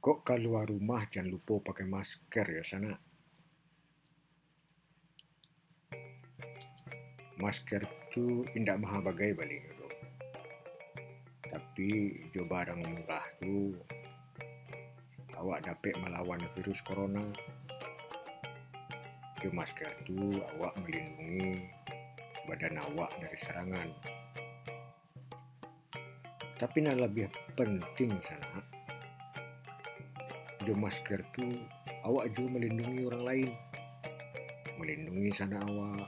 Kok keluar rumah jangan lupa pakai masker ya sana. Masker tu indak maha bagai balik dulu. Tapi jo barang murah tu awak dapat melawan virus corona. Jo masker tu awak melindungi badan awak dari serangan. Tapi yang lebih penting sana, jo masker tu awak juga melindungi orang lain. Melindungi sana awak,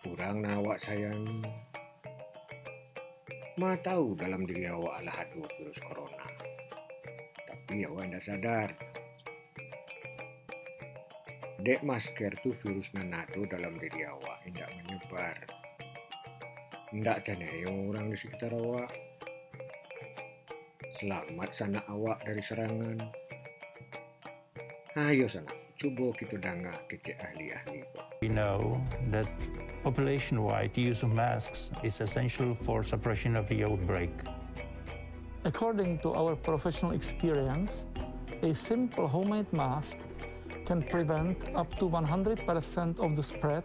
orang yang awak sayangi. Ma tahu dalam diri awak adalah ada virus corona. Tapi awak tidak sadar. Dek masker tu virus nanado dalam diri awak tidak menyebar. Tidak tenayo orang di sekitar awak. Selamat sana awak dari serangan. Ayo sana, coba kita dengar kecek ahli-ahli kok. We know that population-wide use of masks is essential for suppression of the outbreak. According to our professional experience, a simple homemade mask can prevent up to 100% of the spread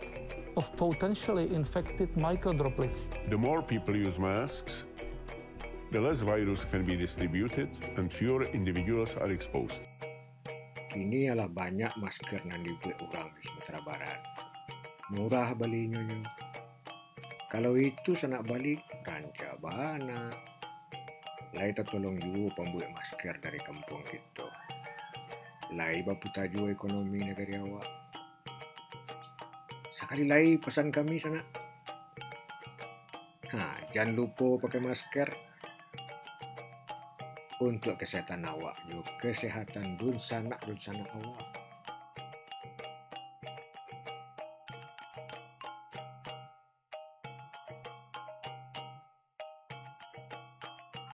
of potentially infected microdroplets. The more people use masks, the less virus can be distributed and fewer individuals are exposed. Kini ialah banyak masker yang dibuat orang di Sumatera Barat. Murah belinya. Kalau itu sanak balik, kanca bana. Lai tertolong juga pembuat masker dari kampung kita. Lai bapu taju ekonomi negara awak. Sekali lagi pesan kami sana. Jangan lupa pakai masker. Untuk kesehatan awak juga kesehatan dun sanak awak.